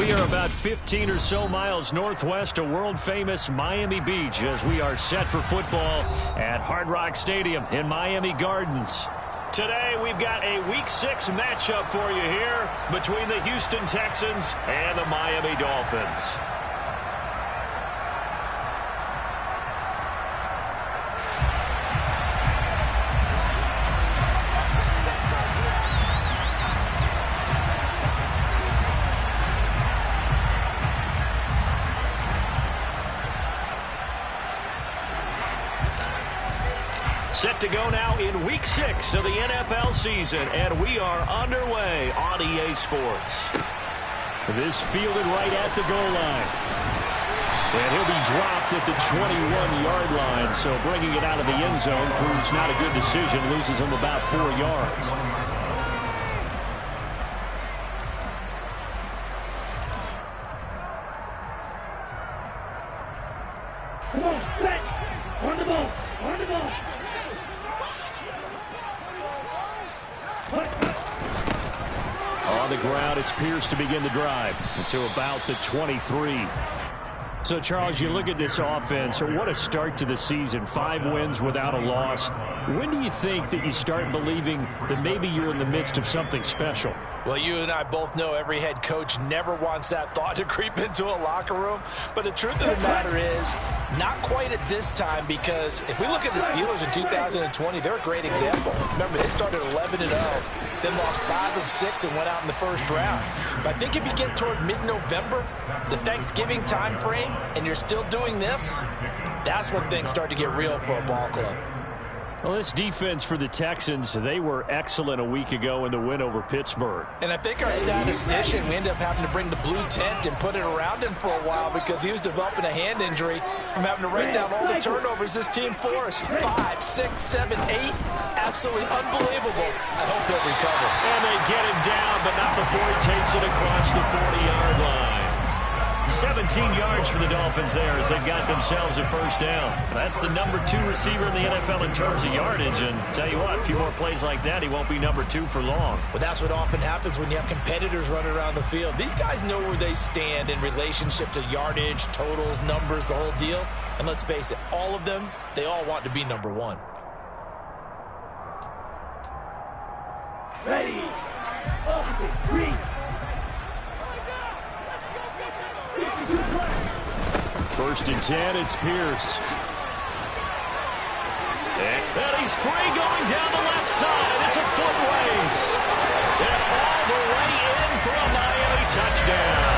We are about 15 or so miles northwest of world-famous Miami Beach as we are set for football at Hard Rock Stadium in Miami Gardens. Today, we've got a Week 6 matchup for you here between the Houston Texans and the Miami Dolphins. Set to go now in Week 6 of the NFL season, and we are underway on EA Sports. This fielded right at the goal line. And he'll be dropped at the 21-yard line, so bringing it out of the end zone proves not a good decision, loses him about 4 yards. Come on, back, on the ball, on the ball. On the ground, it's Pierce to begin the drive until about the 23. So, Charles, you look at this offense, what a start to the season. 5 wins without a loss. When do you think that you start believing that maybe you're in the midst of something special? Well, you and I both know every head coach never wants that thought to creep into a locker room. But the truth of the matter is, not quite at this time, because if we look at the Steelers in 2020, they're a great example. Remember, they started 11-0, then lost 5 of 6 and went out in the first round. But I think if you get toward mid-November, the Thanksgiving time frame, and you're still doing this, that's when things start to get real for a ball club. Well, this defense for the Texans, they were excellent a week ago in the win over Pittsburgh. And I think our statistician, we ended up having to bring the blue tent and put it around him for a while because he was developing a hand injury from having to write down all the turnovers this team forced. 5, 6, 7, 8. Absolutely unbelievable. I hope he'll recover. And they get him down, but not before he takes it across the 40-yard line. 17 yards for the Dolphins there as they've got themselves a first down. That's the number 2 receiver in the NFL in terms of yardage. And tell you what, a few more plays like that, he won't be number 2 for long. Well, that's what often happens when you have competitors running around the field. These guys know where they stand in relationship to yardage, totals, numbers, the whole deal. And let's face it, all of them, they all want to be number 1. Ready, up, green. First and 10, it's Pierce. And he's free going down the left side. It's a foot race. And all the way in for a Miami touchdown.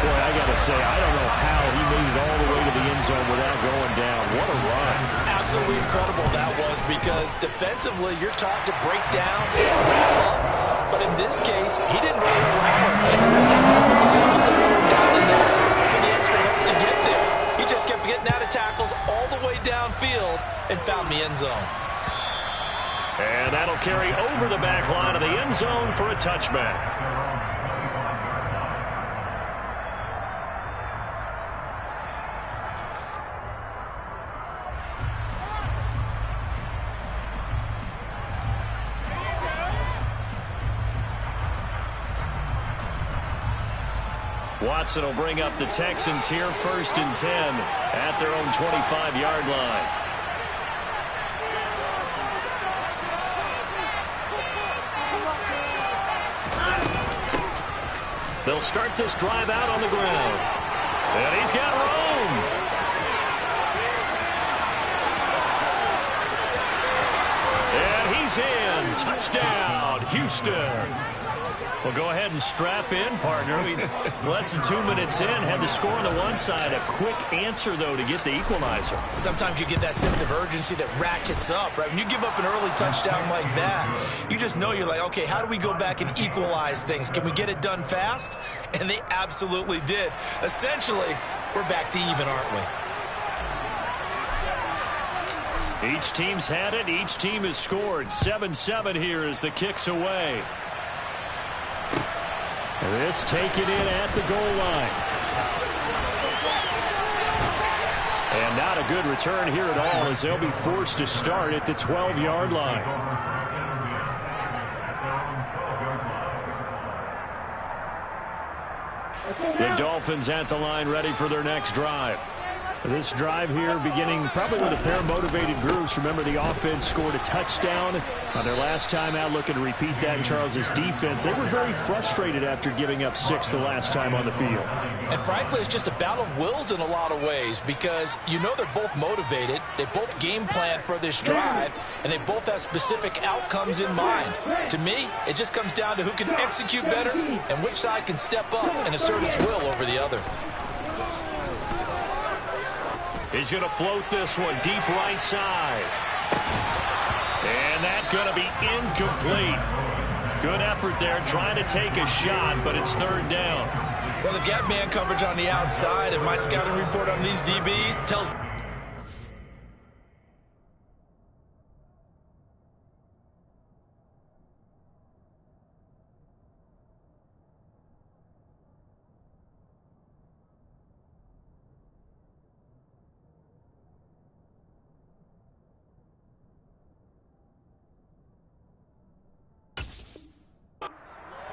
Boy, I got to say, I don't know how he made it all the way to the end zone without going down. What a run. Absolutely incredible that was, because defensively, you're taught to break down, wrap up. But in this case, he didn't really allow it. He was able to slow him down enough for the extra help to get there. He just kept getting out of tackles all the way downfield and found the end zone. And that'll carry over the back line of the end zone for a touchback. Watson will bring up the Texans here, first and 10 at their own 25-yard line. They'll start this drive out on the ground. And he's got room. And he's in. Touchdown, Houston. Well, go ahead and strap in, partner. Less than 2 minutes in, had the score on the one side. A quick answer, though, to get the equalizer. Sometimes you get that sense of urgency that ratchets up, right? When you give up an early touchdown like that, you just know you're like, okay, how do we go back and equalize things? Can we get it done fast? And they absolutely did. Essentially, we're back to even, aren't we? Each team's had it. Each team has scored. 7-7 here as the kick's away. This taken in at the goal line. And not a good return here at all as they'll be forced to start at the 12-yard line. The Dolphins at the line, ready for their next drive. This drive here beginning probably with a pair of motivated groups. Remember, the offense scored a touchdown on their last time out, looking to repeat that in Charles's defense. They were very frustrated after giving up 6 the last time on the field. And frankly, it's just a battle of wills in a lot of ways, because you know they're both motivated, they both game plan for this drive, and they both have specific outcomes in mind. To me, it just comes down to who can execute better and which side can step up and assert its will over the other. He's going to float this one deep right side. And that's going to be incomplete. Good effort there trying to take a shot, but it's third down. Well, they've got man coverage on the outside, and my scouting report on these DBs tells me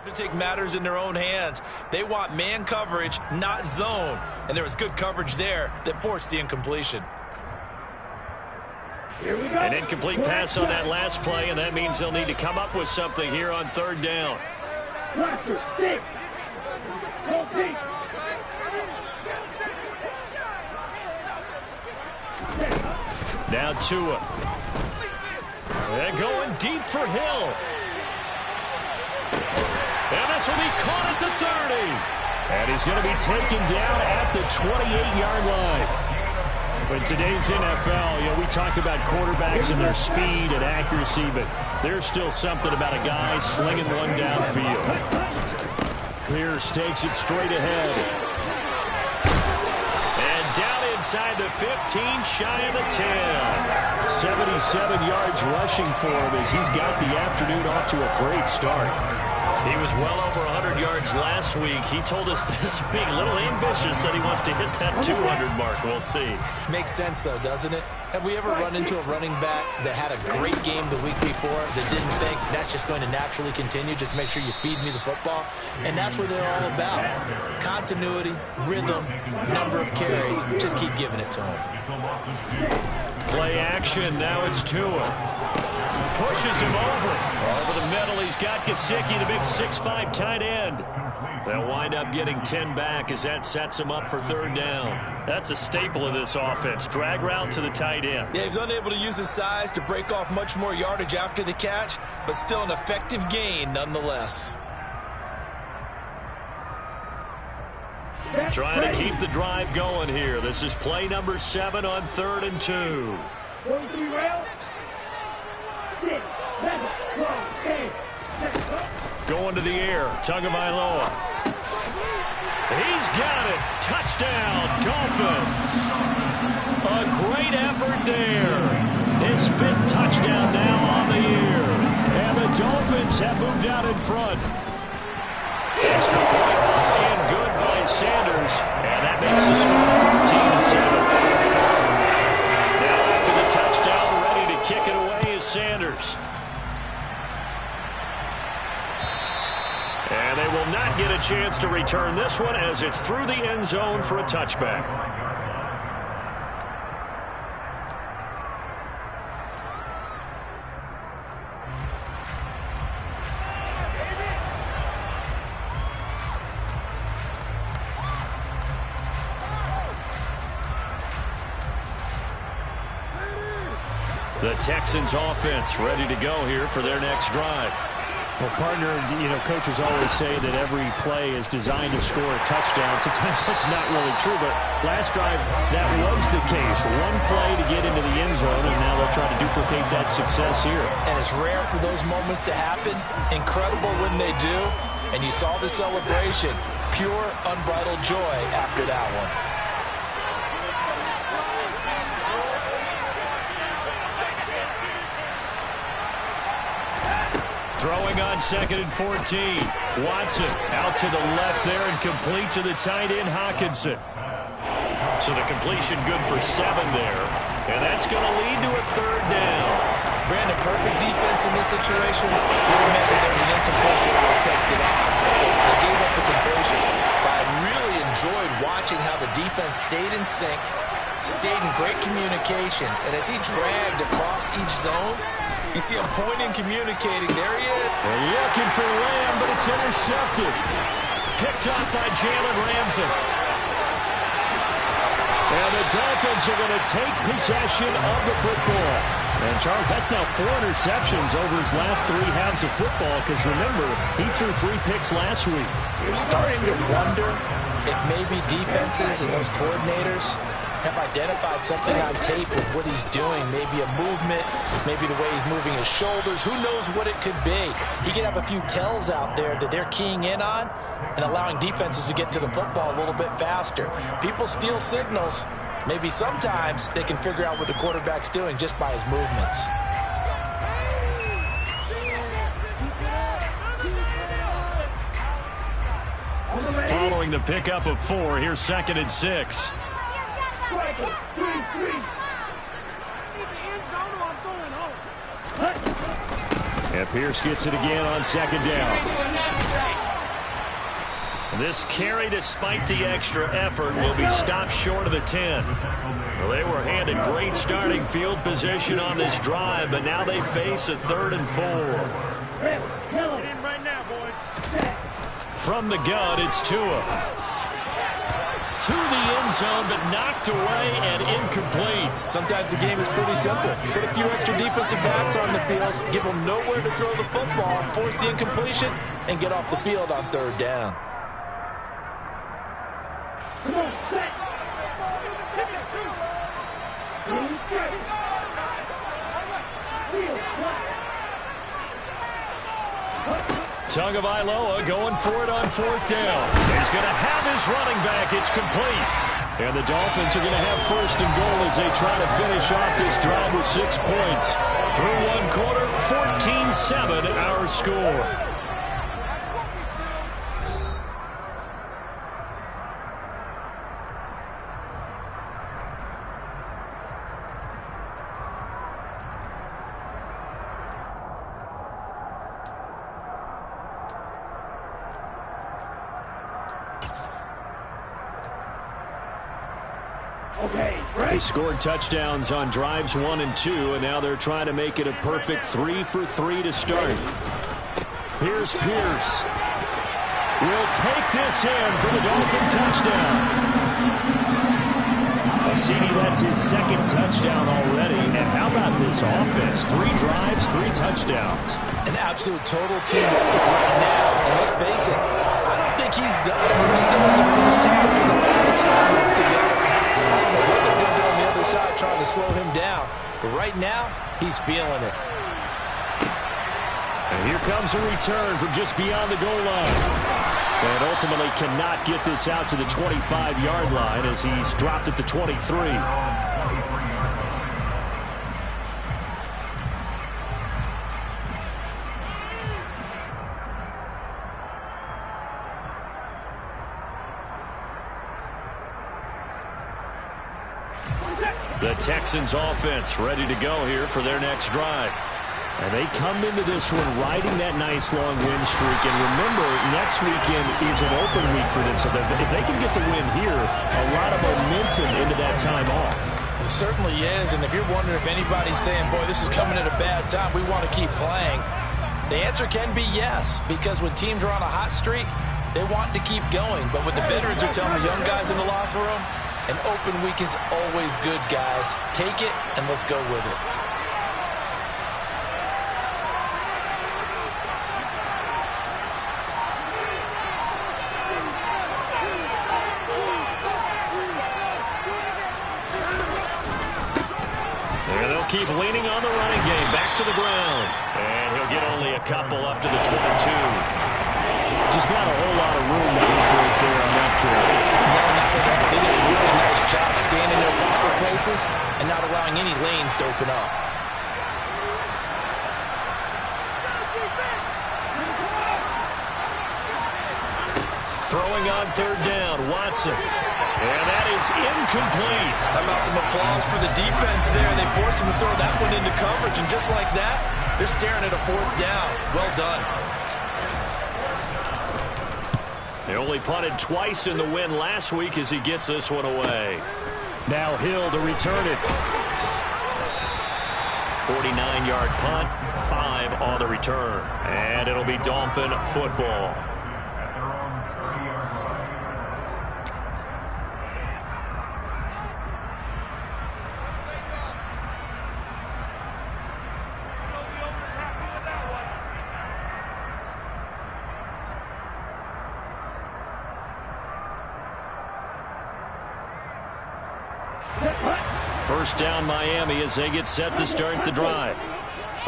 to take matters in their own hands. They want man coverage, not zone. And there was good coverage there that forced the incompletion. An incomplete pass on that last play, and that means they'll need to come up with something here on third down. Now Tua. They're going deep for Hill. And this will be caught at the 30. And he's going to be taken down at the 28-yard line. In today's NFL, we talk about quarterbacks and their speed and accuracy, but there's still something about a guy slinging one downfield. Pierce takes it straight ahead. And down inside the 15, shy of the 10. 77 yards rushing for him as he's got the afternoon off to a great start. He was well over 100 yards last week. He told us this week, a little ambitious, said he wants to hit that 200 mark. We'll see. Makes sense, though, doesn't it? Have we ever run into a running back that had a great game the week before that didn't think that's just going to naturally continue? Just make sure you feed me the football. And that's what they're all about. Continuity, rhythm, number of carries. Just keep giving it to him. Play action. Now it's Tua. Pushes him over. Over the middle, he's got Gesicki, the big 6'5" tight end. They'll wind up getting 10 back as that sets him up for third down. That's a staple of this offense. Drag route to the tight end. Yeah, he's unable to use his size to break off much more yardage after the catch, but still an effective gain nonetheless. Trying to keep the drive going here. This is play number 7 on 3rd and 2. Going to the air. Tagovailoa. He's got it. Touchdown, Dolphins. A great effort there. His 5th touchdown now on the year. And the Dolphins have moved out in front. Extra point and good by Sanders. And that makes the score 14-7. Now after the touchdown, ready to kick it away is Sanders. And they will not get a chance to return this one as it's through the end zone for a touchback. The Texans offense ready to go here for their next drive. Well, partner, coaches always say that every play is designed to score a touchdown. Sometimes that's not really true, but last drive, that was the case. One play to get into the end zone, and now they'll try to duplicate that success here. And it's rare for those moments to happen. Incredible when they do. And you saw the celebration. Pure, unbridled joy after that one. Throwing on 2nd and 14. Watson out to the left there and complete to the tight end, Hockenson. So the completion good for 7 there. And that's going to lead to a third down. Brandon, perfect defense in this situation would have meant that there was an incompletion that would have picked it off. Okay, so they gave up the completion by really enjoyed watching how the defense stayed in sync, stayed in great communication, and as he dragged across each zone, you see him pointing, communicating. There he is. They're looking for Lamb, but it's intercepted. Picked off by Jalen Ramsey. And the Dolphins are going to take possession of the football. And, Charles, that's now 4 interceptions over his last 3 halves of football, because, remember, he threw 3 picks last week. You're starting to wonder if maybe defenses and those coordinators have identified something on tape with what he's doing. Maybe a movement, maybe the way he's moving his shoulders. Who knows what it could be? He could have a few tells out there that they're keying in on and allowing defenses to get to the football a little bit faster. People steal signals. Maybe sometimes they can figure out what the quarterback's doing just by his movements. Following the pickup of 4, here's 2nd and 6. And Pierce gets it again on 2nd down. This carry, despite the extra effort, will be stopped short of the 10. Well, they were handed great starting field position on this drive, but now they face a 3rd and 4. Get in right now, boys. From the gun, it's Tua. To the end zone, but knocked away and incomplete. Sometimes the game is pretty simple. Put a few extra defensive backs on the field, give them nowhere to throw the football, force the incompletion, and get off the field on 3rd down. Come on, set. Tagovailoa going for it on 4th down. He's going to have his running back. It's complete. And the Dolphins are going to have 1st and goal as they try to finish off this drive with 6 points. Through 1 quarter, 14-7 our score. They scored touchdowns on drives 1 and 2, and now they're trying to make it a perfect 3 for 3 to start. Here's Pierce. Will take this in for the Dolphin touchdown. CD, that's his 2nd touchdown already. And how about this offense? 3 drives, 3 touchdowns. An absolute total team right now. And let's face it, I don't think he's done. We're still in the first half. There's a lot of time left to go. I don't know what they're going to do on the other side trying to slow him down. But right now, he's feeling it. And here comes a return from just beyond the goal line. And ultimately cannot get this out to the 25-yard line as he's dropped at the 23. The Texans offense ready to go here for their next drive. And they come into this one riding that nice long win streak. And remember, next weekend is an open week for them. So if they can get the win here, a lot of momentum into that time off. It certainly is. And if you're wondering if anybody's saying, boy, this is coming at a bad time, we want to keep playing, the answer can be yes. Because when teams are on a hot streak, they want to keep going. But what the veterans are telling the young guys in the locker room, an open week is always good, guys. Take it and let's go with it. Keep leaning on the running game. Back to the ground. And he'll get only a couple up to the 22. Just not a whole lot of room to operate there on that carry. No, not at all. They did a really nice job staying in their proper places and not allowing any lanes to open up. Throwing on 3rd down, Watson. And that is incomplete. How about some applause for the defense there? They forced him to throw that one into coverage, and just like that, they're staring at a 4th down. Well done. They only punted twice in the win last week as he gets this one away. Now Hill to return it. 49-yard punt, 5 on the return. And it'll be Dolphin football. First down Miami as they get set to start the drive.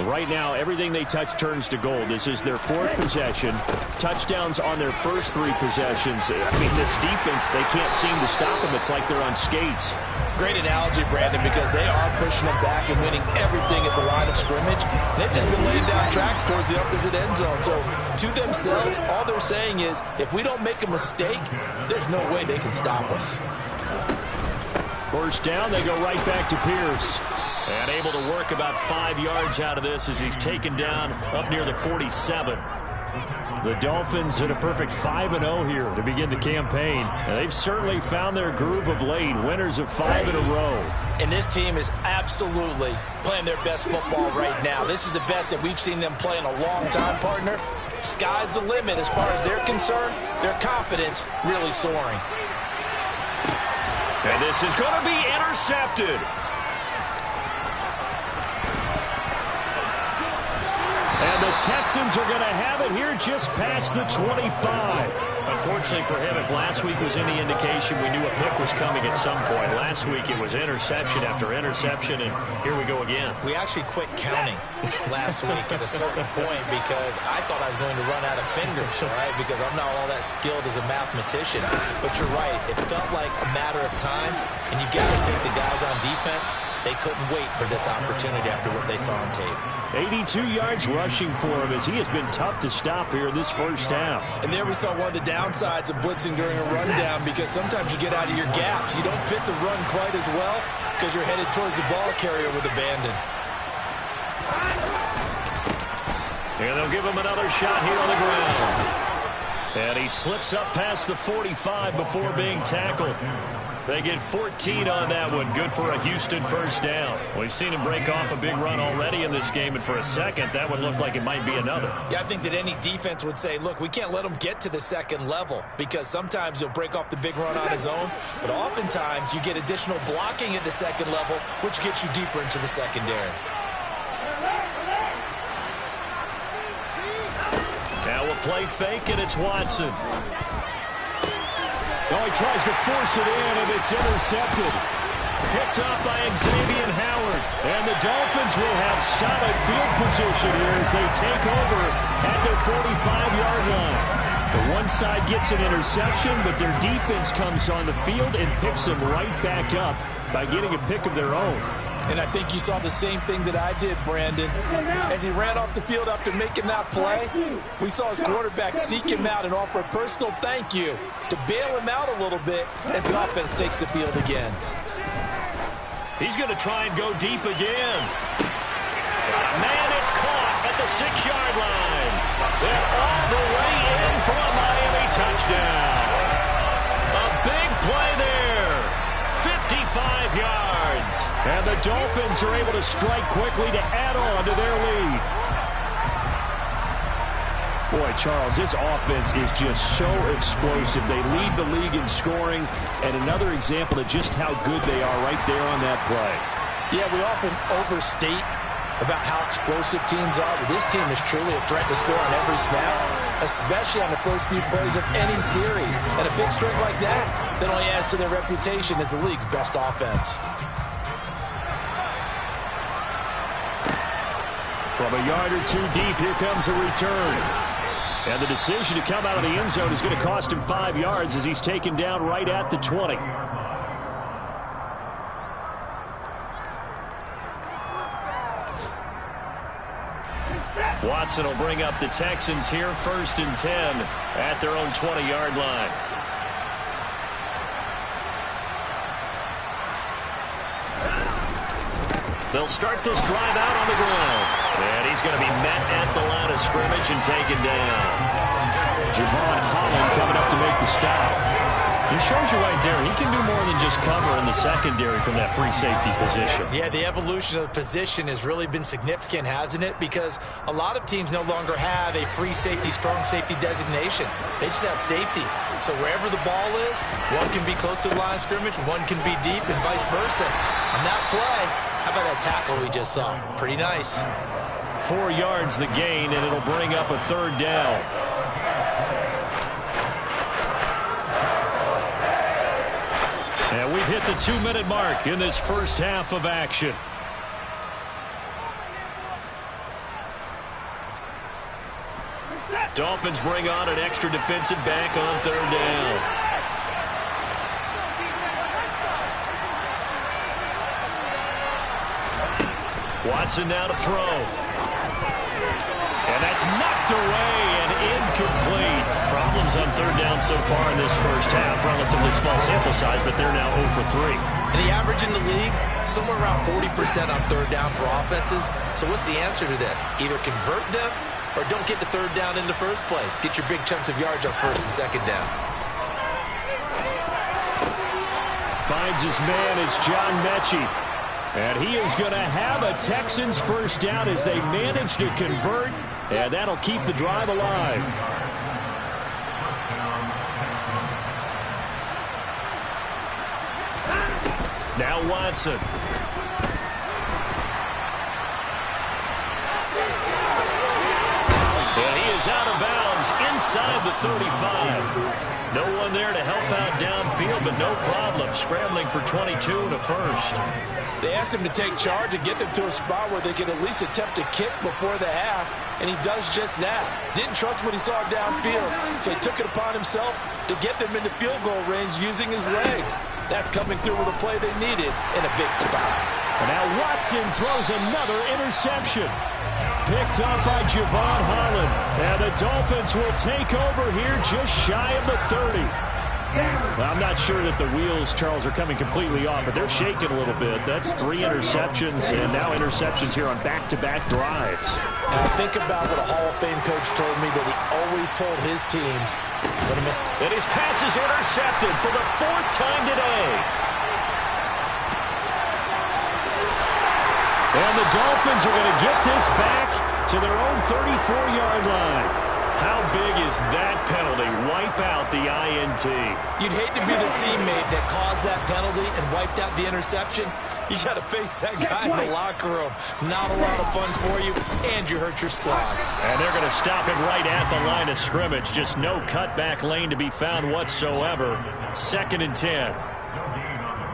Right now, everything they touch turns to gold. This is their 4th possession. Touchdowns on their first 3 possessions. I mean, this defense, they can't seem to stop them. It's like they're on skates. Great analogy, Brandon, because they are pushing them back and winning everything at the line of scrimmage. They've just been laying down tracks towards the opposite end zone. So to themselves, all they're saying is, if we don't make a mistake, there's no way they can stop us. First down, they go right back to Pierce. And able to work about 5 yards out of this as he's taken down up near the 47. The Dolphins at a perfect 5-0 here to begin the campaign. And they've certainly found their groove of late, winners of 5 in a row. And this team is absolutely playing their best football right now. This is the best that we've seen them play in a long time, partner. Sky's the limit as far as they're concerned. Their confidence really soaring. And this is going to be intercepted. And the Texans are going to have it here just past the 25. Unfortunately for him, if last week was any indication, we knew a pick was coming at some point. Last week it was interception after interception, and here we go again. We actually quit counting last week at a certain point because I thought I was going to run out of fingers, all right, because I'm not all that skilled as a mathematician. But you're right. It felt like a matter of time, and you got to think the guys on defense, they couldn't wait for this opportunity after what they saw on tape. 82 yards rushing for him as he has been tough to stop here in this first half. And there we saw one of the downsides of blitzing during a rundown because sometimes you get out of your gaps. You don't fit the run quite as well because you're headed towards the ball carrier with abandon. And they'll give him another shot here on the ground. And he slips up past the 45 before being tackled. They get 14 on that one. Good for a Houston first down. We've seen him break off a big run already in this game, and for a second, that one looked like it might be another. Yeah, I think that any defense would say, look, we can't let him get to the second level because sometimes he'll break off the big run on his own, but oftentimes you get additional blocking at the second level, which gets you deeper into the secondary. Now we'll play fake, and it's Watson. Oh, he tries to force it in, and it's intercepted. Picked up by Xavier Howard. And the Dolphins will have solid field position here as they take over at their 45-yard line. The one side gets an interception, but their defense comes on the field and picks them right back up by getting a pick of their own. And I think you saw the same thing that I did, Brandon. As he ran off the field after making that play, we saw his quarterback seek him out and offer a personal thank you to bail him out a little bit as the offense takes the field again. He's going to try and go deep again. Man, it's caught at the 6-yard line. And all the way in for a Miami touchdown. A big play there. 55 yards. And the Dolphins are able to strike quickly to add on to their lead. Boy, Charles, this offense is just so explosive. They lead the league in scoring, and another example of just how good they are right there on that play. Yeah, we often overstate about how explosive teams are, but this team is truly a threat to score on every snap, especially on the first few plays of any series. And a big streak like that only adds to their reputation as the league's best offense. From a yard or two deep, here comes a return. And the decision to come out of the end zone is going to cost him 5 yards as he's taken down right at the 20. Watson will bring up the Texans here, 1st and 10 at their own 20-yard line. They'll start this drive out on the ground. And he's going to be met at the line of scrimmage and taken down. Javon Holland coming up to make the stop. He shows you right there, he can do more than just cover in the secondary from that free safety position. Yeah, the evolution of the position has really been significant, hasn't it? Because a lot of teams no longer have a free safety, strong safety designation. They just have safeties. So wherever the ball is, one can be close to the line of scrimmage, one can be deep, and vice versa. On that play, how about that tackle we just saw? Pretty nice. 4 yards the gain, and it'll bring up a third down. And we've hit the 2-minute mark in this first half of action. Dolphins bring on an extra defensive back on third down. Watson now to throw. And that's knocked away and incomplete. Problems on third down so far in this first half. Relatively small sample size, but they're now 0 for 3. And the average in the league, somewhere around 40% on third down for offenses. So what's the answer to this? Either convert them or don't get the third down in the first place. Get your big chunks of yards on first and second down. Finds his man, it's John Mechie. And he is going to have a Texans first down as they manage to convert. And that'll keep the drive alive. Now Watson. And he is out of bounds inside the 35. No one there to help out downfield, but no problem. Scrambling for 22 and a first. They asked him to take charge and get them to a spot where they could at least attempt a kick before the half, and he does just that. Didn't trust what he saw downfield, so he took it upon himself to get them into field goal range using his legs. That's coming through with a play they needed in a big spot. And now Watson throws another interception. Picked up by Javon Holland. And the Dolphins will take over here just shy of the 30. Well, I'm not sure that the wheels, Charles, are coming completely off, but they're shaking a little bit. That's 3 interceptions, and now interceptions here on back-to-back drives. Now think about what a Hall of Fame coach told me that he always told his teams when he missed. And his pass is intercepted for the 4th time today. And the Dolphins are going to get this back to their own 34-yard line. How big is that penalty? Wipe out the INT. You'd hate to be the teammate that caused that penalty and wiped out the interception. You got to face that guy in the locker room. Not a lot of fun for you, and you hurt your squad. And they're going to stop it right at the line of scrimmage. Just no cutback lane to be found whatsoever. 2nd and 10.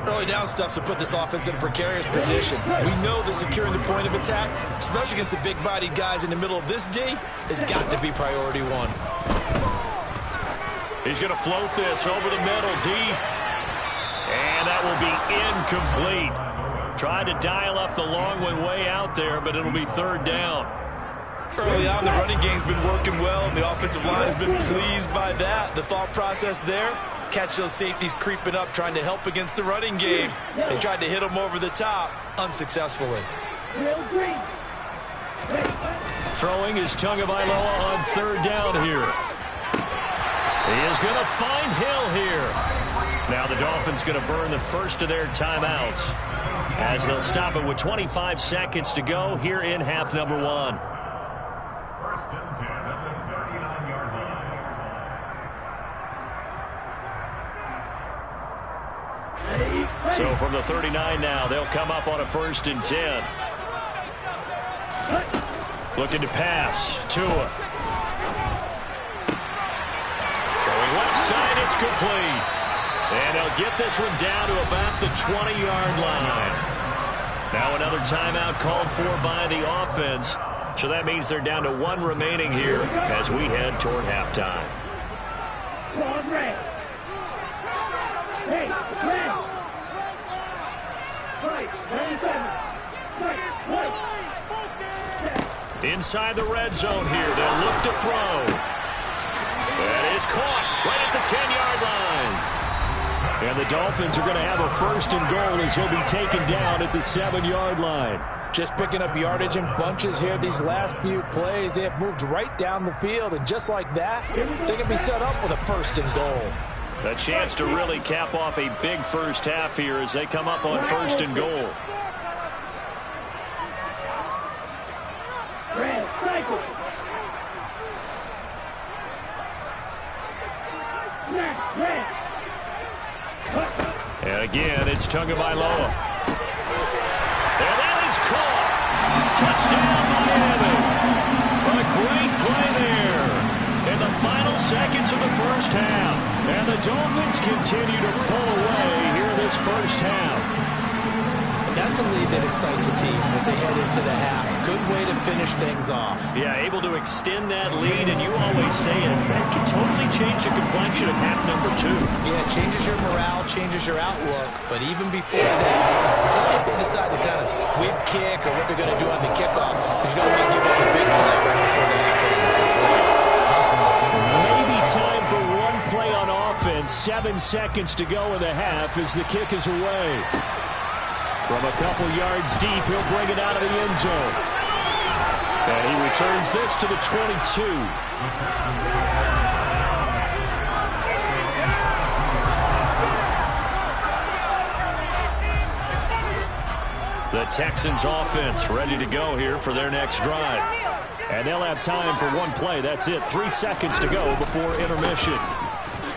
Early down stuff to put this offense in a precarious position. We know that securing the point of attack, especially against the big-bodied guys in the middle of this D, has got to be priority 1. He's going to float this over the middle deep. And that will be incomplete. Tried to dial up the long one way out there, but it'll be 3rd down. Early on, the running game's been working well, and the offensive line has been pleased by that. The thought process there, catch those safeties creeping up, trying to help against the running game. They tried to hit them over the top, unsuccessfully. Throwing is Tagovailoa on 3rd down here. He is going to find Hill here. Now the Dolphins going to burn the first of their timeouts as they'll stop it with 25 seconds to go here in half number 1. So from the 39 now, they'll come up on a 1st and 10. Looking to pass. Tua. Throwing left side, it's complete. And they'll get this one down to about the 20-yard line. Now another timeout called for by the offense. So that means they're down to 1 remaining here as we head toward halftime. Inside the red zone here, they'll look to throw. That is caught right at the 10-yard line. And the Dolphins are going to have a 1st and goal as he'll be taken down at the 7-yard line. Just picking up yardage in bunches here these last few plays. They have moved right down the field, and just like that, they can be set up with a 1st and goal. A chance to really cap off a big first half here as they come up on 1st and goal. And again, it's Tagovailoa. And that is caught. Touchdown, Miami. A great play there in the final seconds of the first half. And the Dolphins continue to pull away here this first half. That's a lead that excites a team as they head into the half. Good way to finish things off. Yeah, able to extend that lead, and you always say it, that can totally change the complexion of half number 2. Yeah, it changes your morale, changes your outlook, but even before that, let's see if they decide to kind of squib kick or what they're going to do on the kickoff, because you don't want to give up a big play right before the half ends. Maybe time for one play on offense. 7 seconds to go in the half as the kick is away. From a couple yards deep, he'll bring it out of the end zone. And he returns this to the 22. The Texans offense ready to go here for their next drive. And they'll have time for one play. That's it. 3 seconds to go before intermission.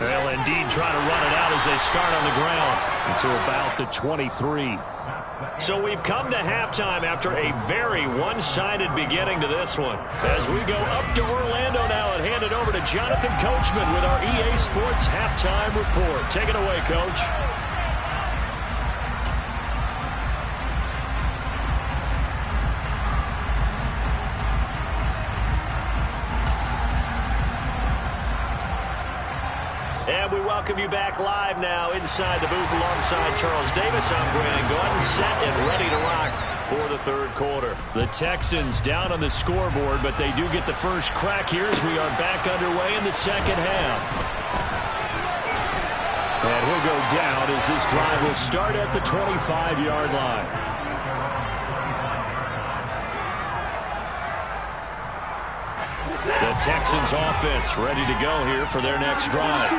They'll indeed try to run it out as they start on the ground to about the 23. So we've come to halftime after a very one-sided beginning to this one. As we go up to Orlando now and hand it over to Jonathan Coachman with our EA Sports Halftime Report. Take it away, Coach. And we welcome you back live now inside the booth alongside Charles Davis. I'm Brandon Gordon, set and ready to rock for the third quarter. The Texans down on the scoreboard, but they do get the first crack here as we are back underway in the second half. And he'll go down as this drive will start at the 25-yard line. The Texans offense ready to go here for their next drive.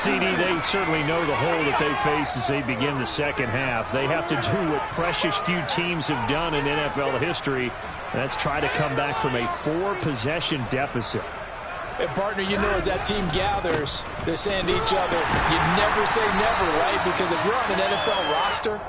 CD, they certainly know the hole that they face as they begin the second half. They have to do what precious few teams have done in NFL history. That's try to come back from a 4-possession deficit. And partner, you know, as that team gathers, they're saying to each other, you never say never, right? Because if you're on an NFL roster,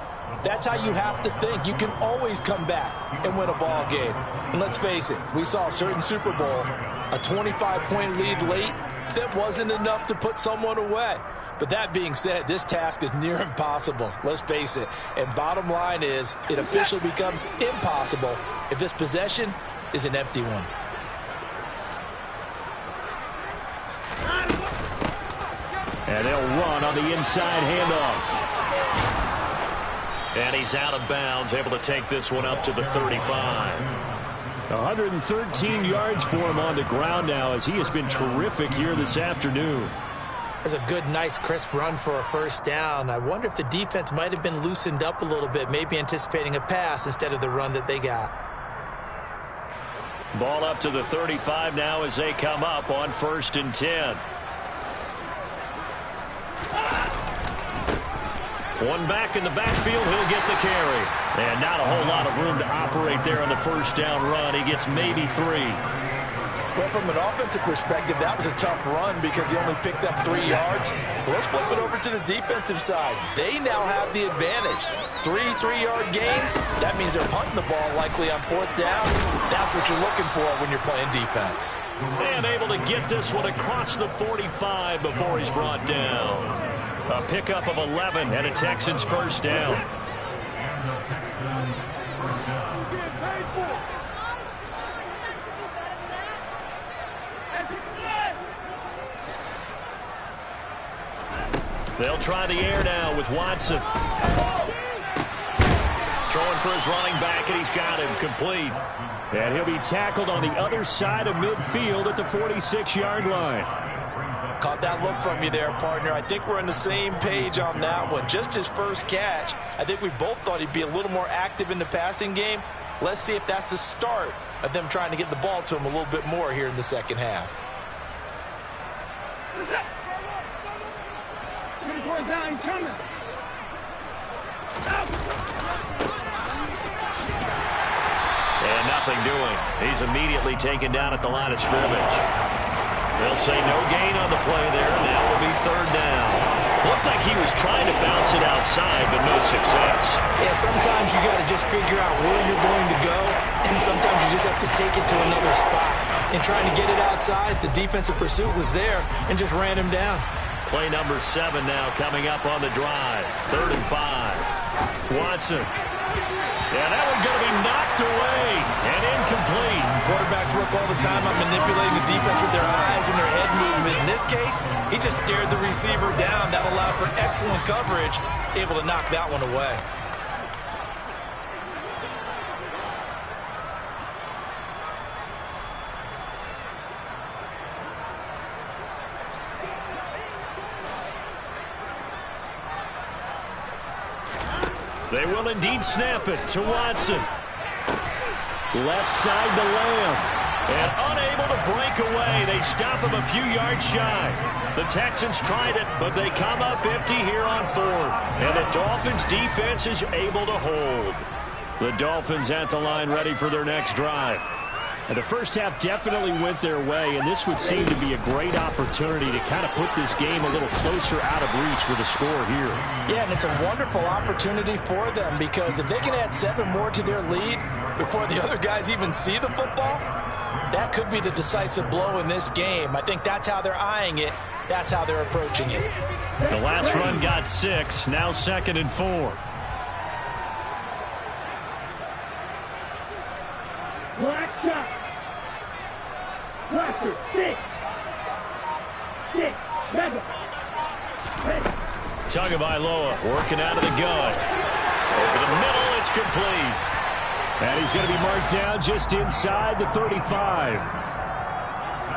that's how you have to think. You can always come back and win a ball game. And let's face it, we saw a certain Super Bowl, a 25-point lead late, that wasn't enough to put someone away. But that being said, this task is near impossible. Let's face it. And bottom line is, it officially becomes impossible if this possession is an empty one. And they'll run on the inside handoff. And he's out of bounds, able to take this one up to the 35. 113 yards for him on the ground now as he has been terrific here this afternoon. That's a good, nice, crisp run for a first down. I wonder if the defense might have been loosened up a little bit, maybe anticipating a pass instead of the run that they got. Ball up to the 35 now as they come up on 1st and 10. One back in the backfield, he'll get the carry. And not a whole lot of room to operate there on the first down run. He gets maybe 3. Well, from an offensive perspective, that was a tough run because he only picked up 3 yards. Well, let's flip it over to the defensive side. They now have the advantage. 3 3-yard gains, that means they're punting the ball likely on 4th down. That's what you're looking for when you're playing defense. And able to get this one across the 45 before he's brought down. A pickup of 11 and a Texans first down. They'll try the air now with Watson. Throwing for his running back, and he's got him complete. And he'll be tackled on the other side of midfield at the 46-yard line. Caught that look from you there, partner. I think we're on the same page on that one. Just his first catch. I think we both thought he'd be a little more active in the passing game. Let's see if that's the start of them trying to get the ball to him a little bit more here in the second half. And nothing doing. He's immediately taken down at the line of scrimmage. They'll say no gain on the play there. Now it'll be third down. Looked like he was trying to bounce it outside, but no success. Yeah, sometimes you got to just figure out where you're going to go, and sometimes you just have to take it to another spot. And trying to get it outside, the defensive pursuit was there and just ran him down. Play number 7 now coming up on the drive. 3rd and 5. Watson. Yeah, that one's going to be knocked away and incomplete. Quarterbacks work all the time on manipulating the defense with their eyes and their head movement. In this case, he just stared the receiver down. That allowed for excellent coverage, able to knock that one away. They will indeed snap it to Watson. Left side to Lamb. And unable to break away. They stop him a few yards shy. The Texans tried it, but they come up empty here on 4th. And the Dolphins defense is able to hold. The Dolphins at the line ready for their next drive. And the first half definitely went their way, and this would seem to be a great opportunity to kind of put this game a little closer out of reach with a score here. Yeah, and it's a wonderful opportunity for them because if they can add 7 more to their lead before the other guys even see the football, that could be the decisive blow in this game. I think that's how they're eyeing it. That's how they're approaching it. The last run got 6, now 2nd and 4. Black shot. Blaster. 6. 6. 7. Tagovailoa working out of the gun. Over the middle, it's complete. And he's going to be marked down just inside the 35.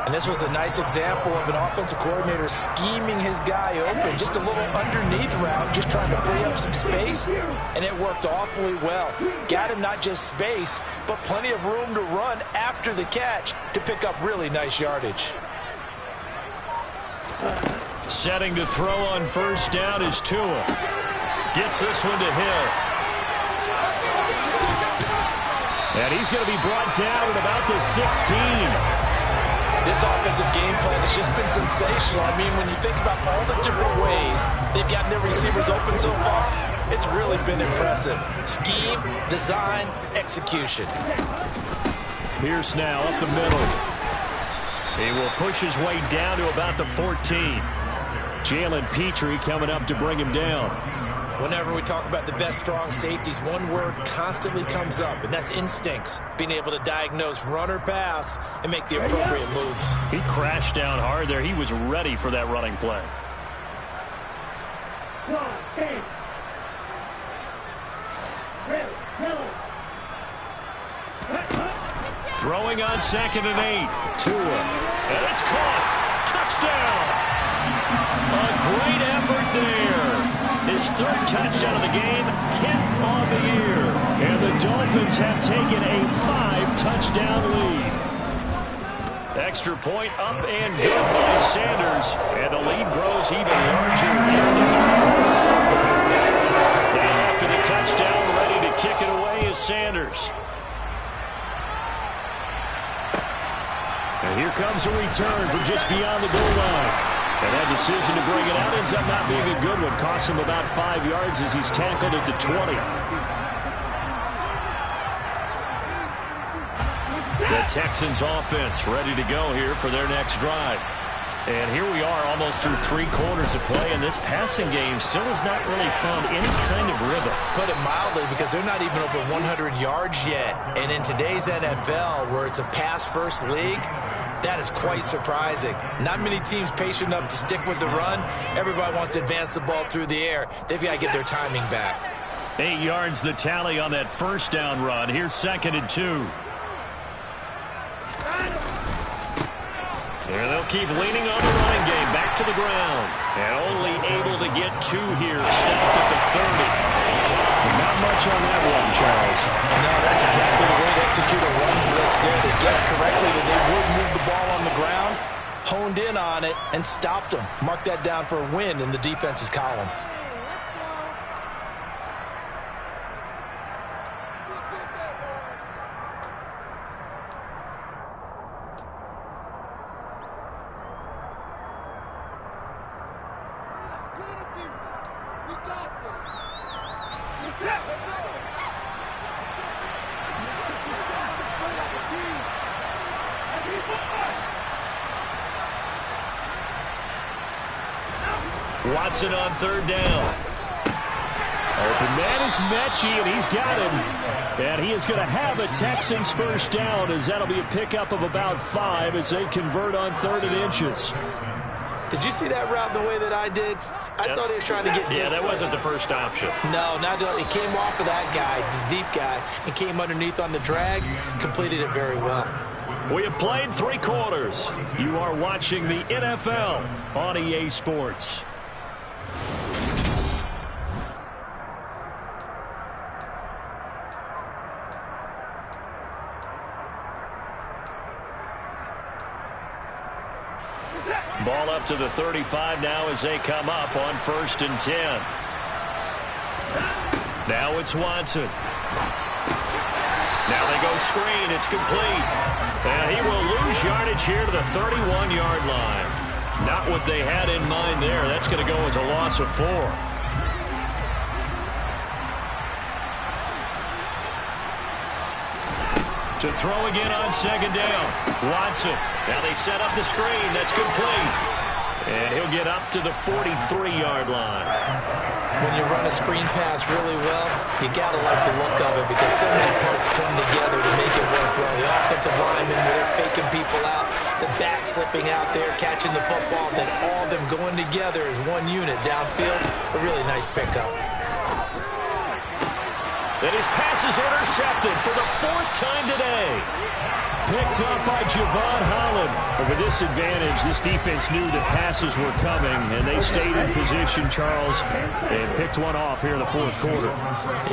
And this was a nice example of an offensive coordinator scheming his guy open. Just a little underneath route, just trying to free up some space. And it worked awfully well. Got him not just space, but plenty of room to run after the catch to pick up really nice yardage. Setting to throw on first down is Tua. Gets this one to Hill. And he's going to be brought down at about the 16. This offensive game plan has just been sensational. I mean, when you think about all the different ways they've gotten their receivers open so far, it's really been impressive. Scheme, design, execution. Pierce now up the middle. He will push his way down to about the 14. Jalen Petrie coming up to bring him down. Whenever we talk about the best strong safeties, one word constantly comes up, and that's instincts. Being able to diagnose run or pass and make the appropriate moves. He crashed down hard there. He was ready for that running play. Throwing on 2nd and 8. Tua. And it's caught. Touchdown. A great effort there. His 3rd touchdown of the game, 10th on the year. And the Dolphins have taken a 5-touchdown lead. Extra point up and good by Sanders. And the lead grows even larger here in the 3rd quarter. And after the touchdown, ready to kick it away is Sanders. And here comes a return from just beyond the goal line. And that decision to bring it out ends up not being a good one. Costs him about 5 yards as he's tackled at the 20. The Texans offense ready to go here for their next drive. And here we are almost through 3 quarters of play, and this passing game still has not really found any kind of rhythm. Put it mildly, because they're not even over 100 yards yet. And in today's NFL, where it's a pass-first league, that is quite surprising. Not many teams patient enough to stick with the run. Everybody wants to advance the ball through the air. They've got to get their timing back. 8 yards the tally on that first down run. Here's 2nd and 2. And they'll keep leaning on the running game. Back to the ground. And only able to get 2 here. Stopped at the 30. Not much on that one, Charles. No, that's exactly the way to execute a run blitz there. They guessed correctly that they would move the ball on the ground, honed in on it, and stopped them. Mark that down for a win in the defense's column. Watson on 3rd down. Open man is Mechie, and he's got him. And he is going to have a Texans first down, as that'll be a pickup of about 5 as they convert on 3rd and inches. Did you see that route the way that I did? I thought he was trying to get deep. Yeah, that wasn't the first option. No, it came off of that guy, the deep guy, and came underneath on the drag, completed it very well. We have played 3 quarters. You are watching the NFL on EA Sports. Ball up to the 35 now as they come up on 1st and 10. Now it's Watson. Now they go screen. It's complete. And he will lose yardage here to the 31-yard line. Not what they had in mind there. That's going to go as a loss of 4. To throw again on 2nd down. Watson. Now they set up the screen. That's complete. And he'll get up to the 43-yard line. When you run a screen pass really well, you got to like the look of it because so many parts come together to make it work well. The offensive linemen, where they're faking people out, the back slipping out there, catching the football, then all of them going together as one unit downfield. A really nice pickup. And his pass is intercepted for the 4th time today. Picked up by Javon Holland. But with this advantage, this defense knew that passes were coming, and they stayed in position, Charles, and picked one off here in the 4th quarter.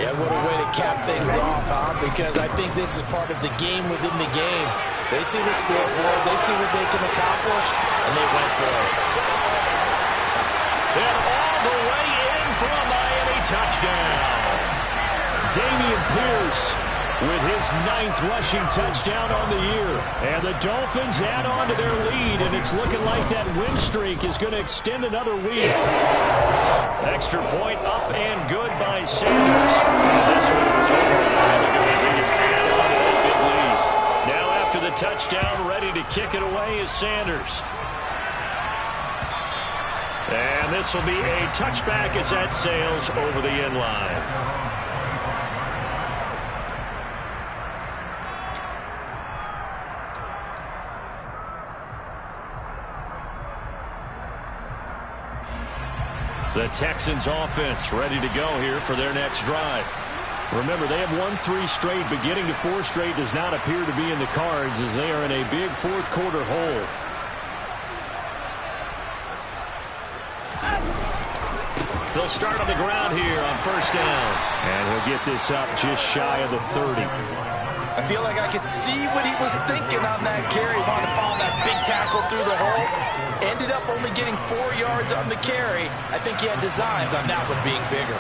Yeah, what a way to cap things off, huh? Because I think this is part of the game within the game. They see the scoreboard, they see what they can accomplish, and they went for it. And all the way in for a Miami touchdown. Dameon Pierce with his 9th rushing touchdown on the year. And the Dolphins add on to their lead, and it's looking like that win streak is going to extend another week. Extra point up and good by Sanders. This one was over. Look at this. He just add on to that big lead. Now after the touchdown, ready to kick it away is Sanders. And this will be a touchback as that sails over the end line. The Texans offense ready to go here for their next drive. Remember, they have won 3 straight, but getting to 4 straight does not appear to be in the cards as they are in a big 4th quarter hole. They'll start on the ground here on 1st down. And he'll get this up just shy of the 30. I feel like I could see what he was thinking on that carry. Wanted to follow that big tackle through the hole. Ended up only getting 4 yards on the carry. I think he had designs on that one being bigger.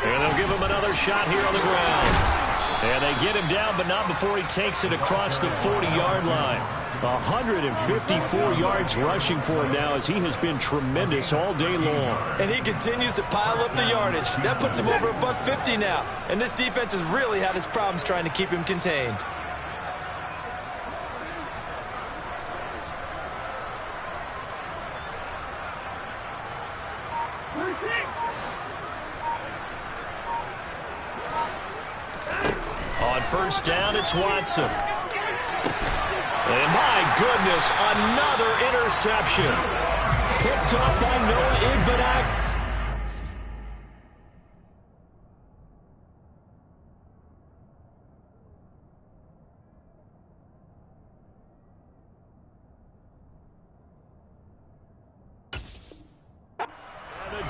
And they'll give him another shot here on the ground. And they get him down, but not before he takes it across the 40-yard line. 154 yards rushing for him now as he has been tremendous all day long. And he continues to pile up the yardage. That puts him over $150 now. And this defense has really had its problems trying to keep him contained. On 1st down, it's Watson. And my goodness, another interception. Picked up by Noah Igbenak.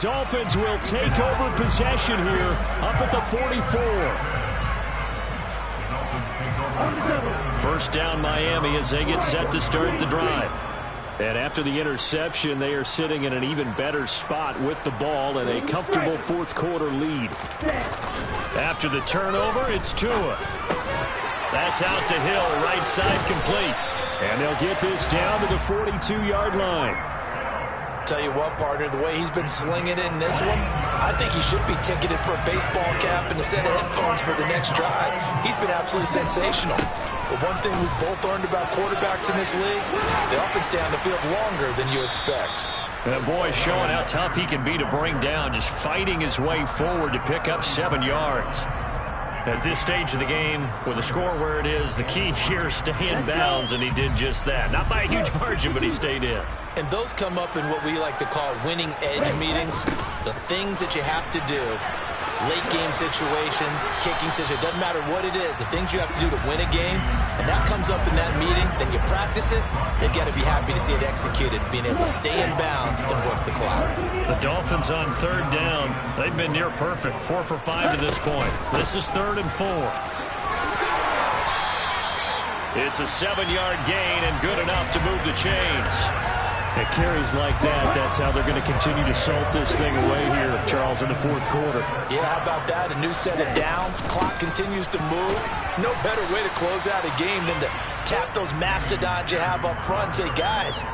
Dolphins will take over possession here up at the 44. First down Miami as they get set to start the drive. And after the interception, they are sitting in an even better spot with the ball and a comfortable fourth quarter lead. After the turnover, it's Tua. That's out to Hill, right side complete. And they'll get this down to the 42-yard line. Tell you what, partner, the way he's been slinging it in this one, I think he should be ticketed for a baseball cap and a set of headphones for the next drive. He's been absolutely sensational. But one thing we've both learned about quarterbacks in this league, they often stay on the field longer than you expect. That boy showing how tough he can be to bring down, just fighting his way forward to pick up 7 yards. At this stage of the game, with the score where it is, the key here is stay in bounds, and he did just that. Not by a huge margin, but he stayed in. And those come up in what we like to call winning edge meetings. The things that you have to do, late game situations, kicking situations, doesn't matter what it is, the things you have to do to win a game, and that comes up in that meeting, then you practice it, they've got to be happy to see it executed, being able to stay in bounds and work the clock. The Dolphins on third down, they've been near perfect, 4 for 5 to this point. This is 3rd and 4. It's a 7-yard gain and good enough to move the chains. At carries like that, that's how they're going to continue to salt this thing away here, Charles, in the fourth quarter. Yeah, how about that? A new set of downs. Clock continues to move. No better way to close out a game than to tap those mastodons you have up front and say, guys,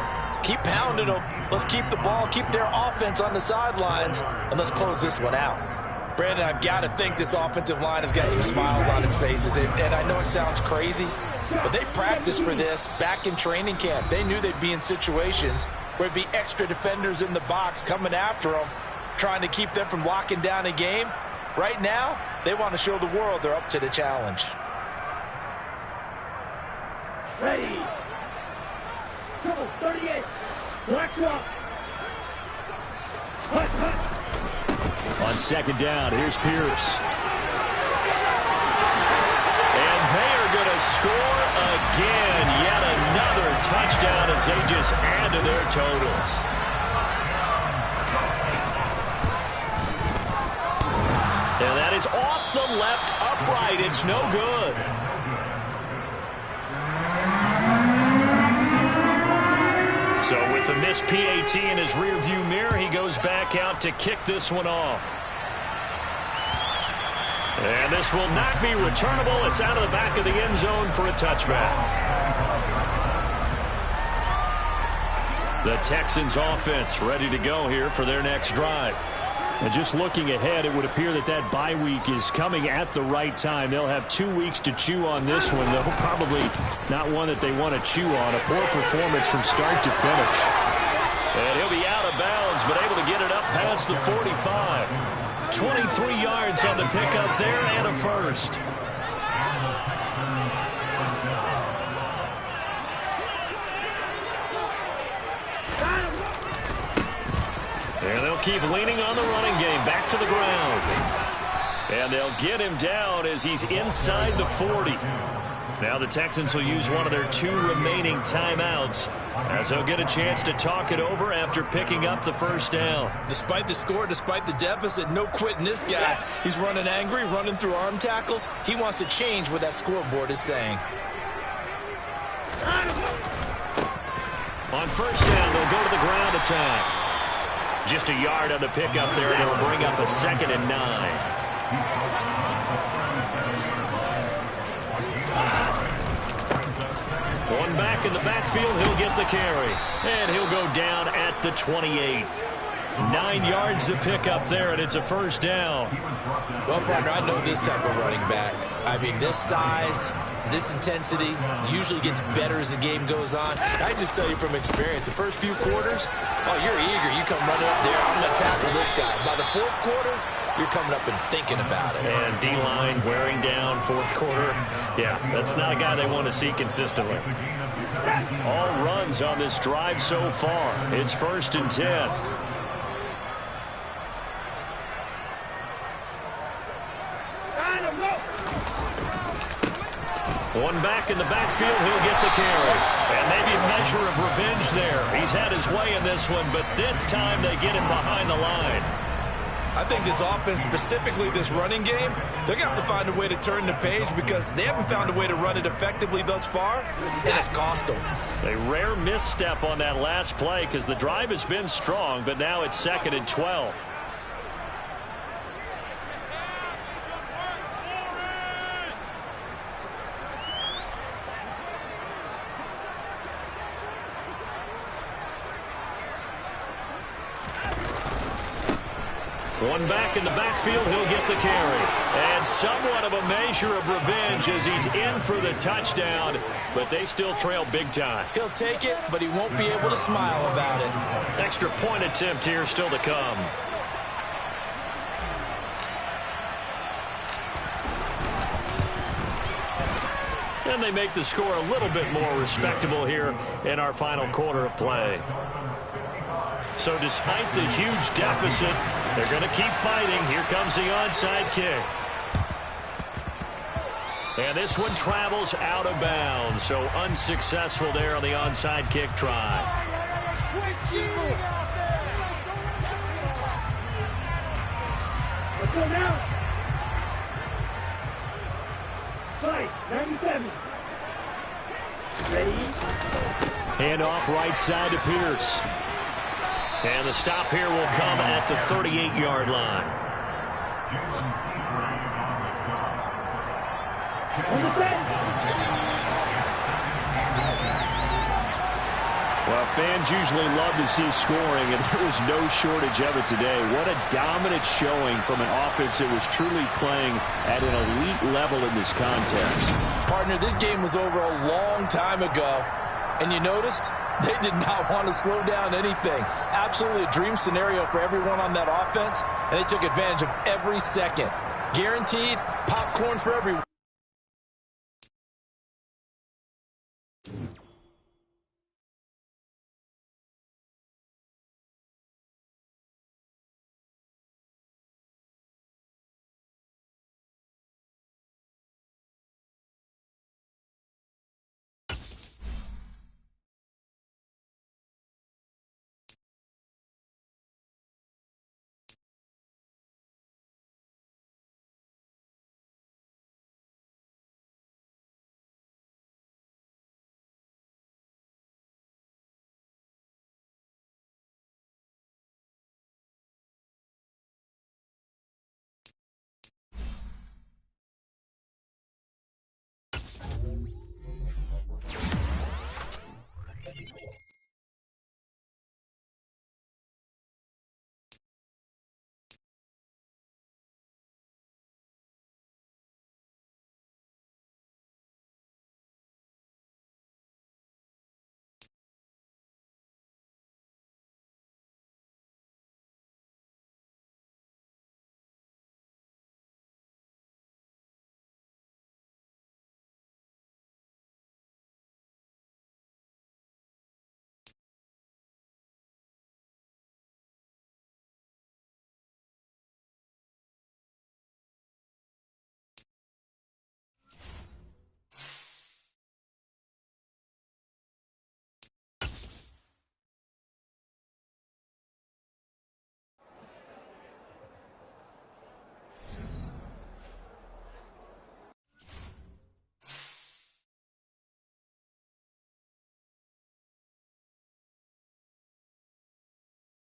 keep pounding them. Let's keep the ball, keep their offense on the sidelines, and let's close this one out. Brandon, I've got to think this offensive line has got some smiles on its faces. And I know it sounds crazy, but they practiced for this back in training camp. They knew they'd be in situations where it'd be extra defenders in the box coming after them, trying to keep them from locking down a game. Right now, they want to show the world they're up to the challenge. Ready. Trouble 38. Black rock. Hut, hut. On second down, here's Pierce. And they are going to score again. Yet another touchdown as they just add to their totals. And that is off the left upright. It's no good. So with the missed PAT in his rearview mirror, he goes back out to kick this one off. And this will not be returnable. It's out of the back of the end zone for a touchback. The Texans offense ready to go here for their next drive. And just looking ahead, it would appear that that bye week is coming at the right time. They'll have 2 weeks to chew on this one, though probably not one that they want to chew on. A poor performance from start to finish. And he'll be out of bounds, but able to get it up past the 45. 23 yards on the pickup there and a first. And they'll keep leaning on the running game. Back to the ground. And they'll get him down as he's inside the 40. Now the Texans will use one of their 2 remaining timeouts as they'll get a chance to talk it over after picking up the first down. Despite the score, despite the deficit, no quitting this guy. He's running angry, running through arm tackles. He wants to change what that scoreboard is saying. On first down, they'll go to the ground attack. Just a yard on the pickup there, and it'll bring up a 2nd and 9. One back in the backfield, he'll get the carry. And he'll go down at the 28. 9 yards to pick up there, and it's a first down. Well, partner, I know this type of running back. I mean, this size, this intensity usually gets better as the game goes on. I just tell you from experience, the first few quarters, oh, you're eager. You come running up there, I'm going to tackle this guy. By the fourth quarter, you're coming up and thinking about it. And D-line wearing down fourth quarter. Yeah, that's not a guy they want to see consistently. All runs on this drive so far. It's 1st and 10. One back in the backfield, he'll get the carry. And maybe a measure of revenge there. He's had his way in this one, but this time they get him behind the line. I think this offense, specifically this running game, they're going to have to find a way to turn the page because they haven't found a way to run it effectively thus far, and it's cost them. A rare misstep on that last play because the drive has been strong, but now it's 2nd and 12. One back in the backfield, he'll get the carry. And somewhat of a measure of revenge as he's in for the touchdown, but they still trail big time. He'll take it, but he won't be able to smile about it. Extra point attempt here still to come. And they make the score a little bit more respectable here in our final quarter of play. So despite the huge deficit, they're going to keep fighting. Here comes the onside kick. And this one travels out of bounds. So unsuccessful there on the onside kick try. Let's go now. Fight, 97. Ready? Hand off right side to Pierce. And the stop here will come at the 38-yard line. Well, fans usually love to see scoring, and there was no shortage of it today. What a dominant showing from an offense that was truly playing at an elite level in this contest. Partner, this game was over a long time ago, and you noticed they did not want to slow down anything. Absolutely a dream scenario for everyone on that offense, and they took advantage of every second. Guaranteed popcorn for everyone.